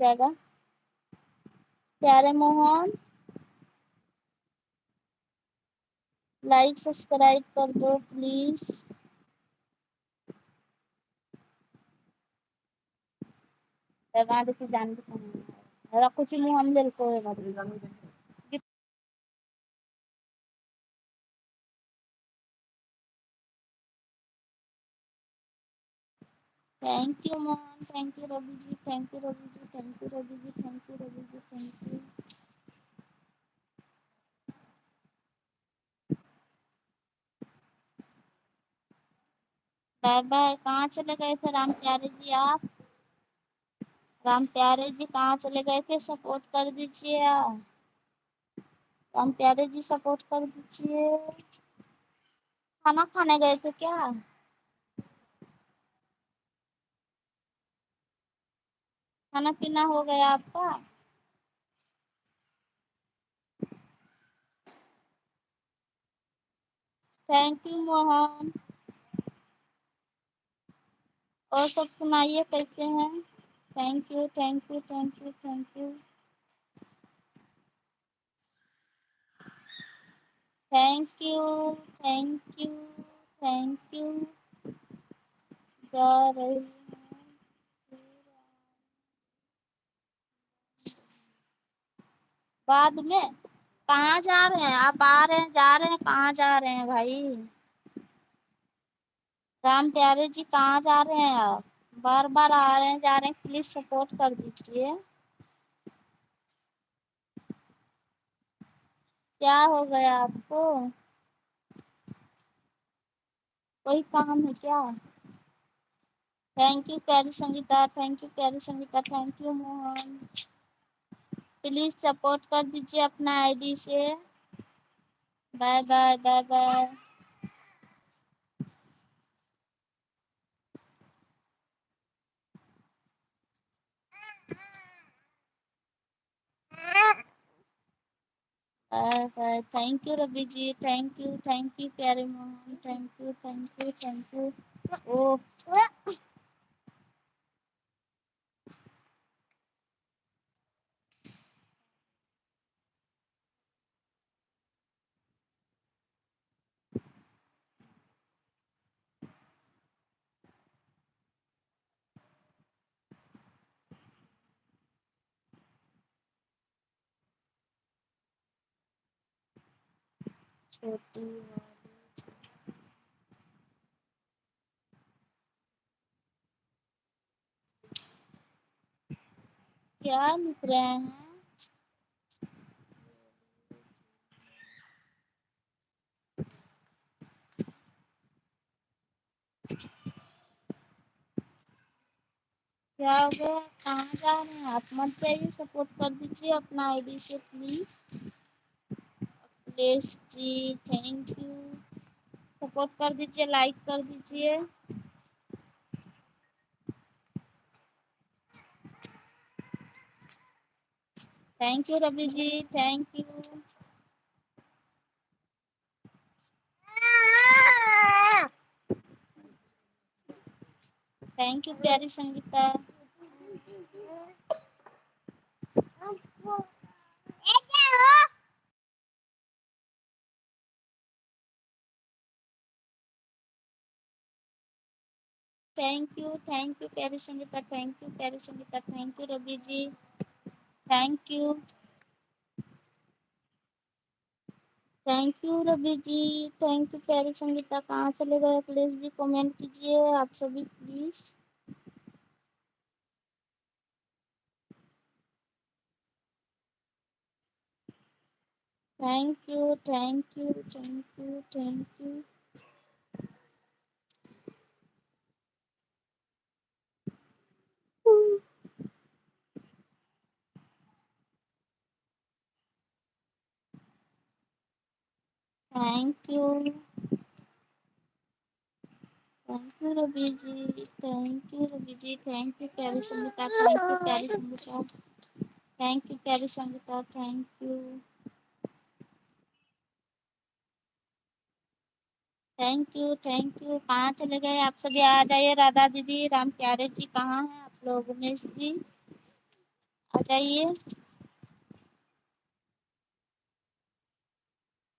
जाएगा। प्यारे Mohan like subscribe कर दो प्लीज। जान रखुची मोहन दिल को thank you Mohan, thank you Ravi ji, thank you Ravi ji, thank you Ravi ji, thank you Ravi ji, thank you. Bye bye. कहाँ चले गए थे राम प्यारे जी आप? राम प्यारे जी कहाँ चले गए थे? सपोर्ट कर दीजिए आप। राम प्यारे जी सपोर्ट कर दीजिए। खाना खाने गए थे क्या? खाना पीना हो गया आपका? Thank you Mohan. और सब सुनाइए कैसे हैं? Thank you thank you thank you thank you thank you thank you thank you. जा रही हूँ। बाद में कहाँ जा रहे हैं आप? आ रहे हैं जा रहे हैं, कहाँ जा रहे हैं भाई? राम प्यारे जी कहाँ जा रहे हैं आप? बार बार आ रहे हैं जा रहे हैं, प्लीज सपोर्ट कर दीजिए। क्या हो गया आपको? कोई काम है क्या? थैंक यू प्यारी संगीता, थैंक यू प्यारी Sangeeta, thank you Mohan. Please support कर दीजिए अपना आईडी से। Bye bye bye bye. Bye bye. Thank you Ravi ji, thank you प्यारे Mohan, thank you thank you thank you. ओ छोटी क्या लिख रहे हैं? क्या हो गया? कहाँ जा रहे हैं आप? मत जाइए, सपोर्ट कर दीजिए अपना आईडी से प्लीज। प्लीज जी थैंक यू। सपोर्ट कर दीजिए, लाइक कर दीजिए। Thank you Ravi ji, thank you. Thank you प्यारी संगीता। थैंक यू प्यारी संगीता, थैंक यू प्यारी Sangeeta, thank you Ravi ji, thank you. Thank you Ravi ji, thank you प्यारी संगीता। कहाँ चले गए? प्लीज जी कमेंट कीजिए आप सभी please. Thank you thank you thank you thank you. Thank you thank you Ravi ji, thank you Ravi ji, thank you प्यारी संगीता, थैंक यू प्यारी संगीता, थैंक यू प्यारी Sangeeta, thank you thank you thank you. कहाँ चले गए आप सभी? आ जाइए राधा दीदी, राम प्यारे जी कहाँ हैं आप लोग? उमेश जी आ जाइए।